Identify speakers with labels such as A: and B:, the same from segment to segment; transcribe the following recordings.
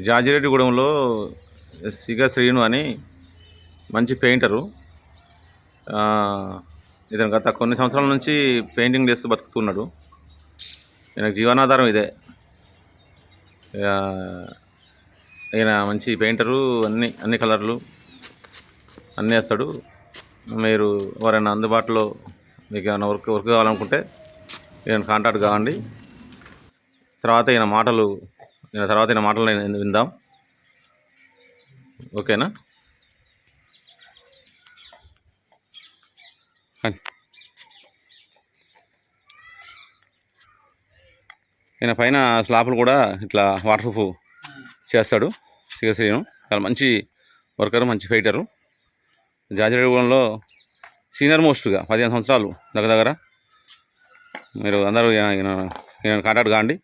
A: జాజిరెడ్డిగూడెంలో సిగ శ్రీను అని మంచి పెయింటరు. ఇతను గత కొన్ని సంవత్సరాల నుంచి పెయింటింగ్ చేస్తూ బతుకుతున్నాడు. ఈయనకు జీవనాధారం ఇదే. ఈయన మంచి పెయింటరు, అన్ని కలర్లు అన్నీ వేస్తాడు. మీరు ఎవరైనా అందుబాటులో మీకు ఏమైనా వర్క్ కావాలనుకుంటే ఈయన కాంటాక్ట్ కావండి. తర్వాత ఈయన మాటలు విందాం. ఓకేనా? ఈయన పైన స్లాపులు కూడా ఇట్లా వాటర్ ప్రూఫ్ చేస్తాడు. శ్రీను చాలా మంచి వర్కరు, మంచి ఫైటరు. జాజిరెడ్డిగూడెంలో సీనియర్ మోస్ట్గా 15 సంవత్సరాలు దగ్గర. మీరు అందరూ ఈయన కాంటాక్ట్ కాండి.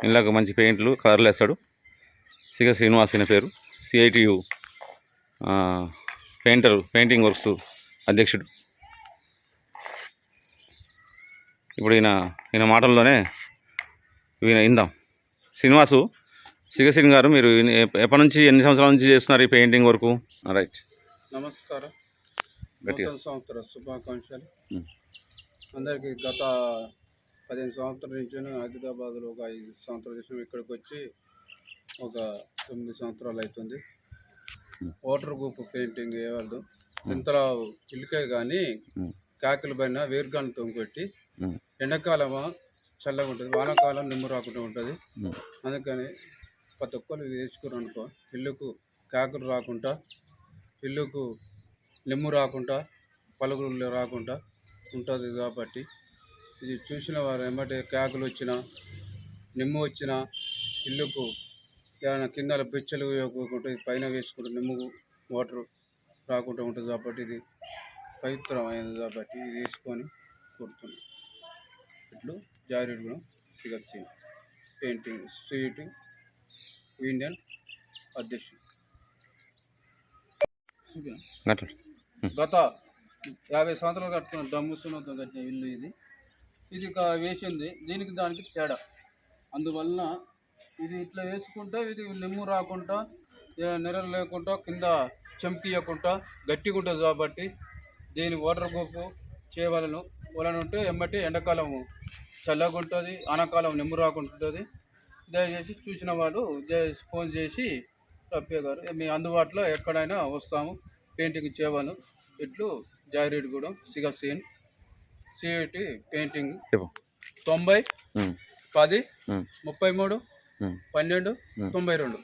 A: ఇళ్ళకు మంచి పెయింట్లు, కలర్లు వేస్తాడు. సిగ శ్రీనివాస్ ఈయన పేరు. CITU పెయింటింగ్ వర్క్స్ అధ్యక్షుడు. ఇప్పుడు ఈయన మాటల్లోనే ఇందాం. శ్రీనివాసు, సిగ గారు, మీరు ఎప్పటి నుంచి, ఎన్ని సంవత్సరాల నుంచి చేస్తున్నారు ఈ పెయింటింగ్ వర్క్? రైట్.
B: నమస్కారం. నూతన సంవత్సర శుభాకాంక్షలు అందరికీ. గత 15 సంవత్సరాల నుంచి హైదరాబాద్లో ఒక 5 సంవత్సరాల నుంచి ఇక్కడికి వచ్చి ఒక 9 సంవత్సరాలు అవుతుంది. వాటర్ ప్రూఫ్ పెయింటింగ్ వేయవద్దు. ఇంతలో ఇల్లుకే కానీ కాకుల పైన వేరుగాలతో కొట్టి, ఎండాకాలం చల్లగా ఉంటుంది, వానాకాలం నిమ్ము రాకుండా ఉంటుంది. అందుకని ప్రతి ఒక్కరు ఇది వేసుకుని అనుకో, ఇల్లుకు కాకులు రాకుండా, ఇల్లుకు నిమ్ము రాకుండా, పలుగులు రాకుండా ఉంటుంది. కాబట్టి ఇది చూసిన వారు ఏమంటే కాకులు వచ్చినా, నిమ్ము వచ్చినా, ఇల్లుకు ఏమైనా కింద బిచ్చలు వేయకుండా పైన వేసుకుంటే నిమ్ము వాటర్ రాకుండా ఉంటుంది. కాబట్టి ఇది పవిత్రమైనది. కాబట్టి ఇది వేసుకొని కొడుతున్నాం. ఇట్లు జాజిరెడ్డిగూడెం సిగ శ్రీను పెయింటింగ్ CITU ఇండియన్ అధ్యక్షుడు. గత 50 సంవత్సరాలు కట్టుకున్న దమ్ముసులతో కట్టిన ఇల్లు ఇది వేసింది. దీనికి దానికి తేడా. అందువలన ఇది ఇట్లా వేసుకుంటే ఇది నిమ్ము రాకుండా, నెరలు లేకుండా, కింద చెంకియకుండా గట్టిగా ఉంటుంది. కాబట్టి దీని వాటర్ ప్రూఫ్ చేయవలను ఉంటే ఎమ్మటి ఎండాకాలం చల్లగా ఉంటుంది, ఆనాకాలం నిమ్ము రాకుండా ఉంటుంది. దయచేసి చూసిన వాళ్ళు ఫోన్ చేసి రఫీ గారు మీ అందుబాటులో ఎక్కడైనా వస్తాము, పెయింటింగ్ చేయవలను. ఇట్లు జాజిరెడ్డిగూడెం సిగ శ్రీను CITU పెయింటింగ్ 90 10 33 12 92.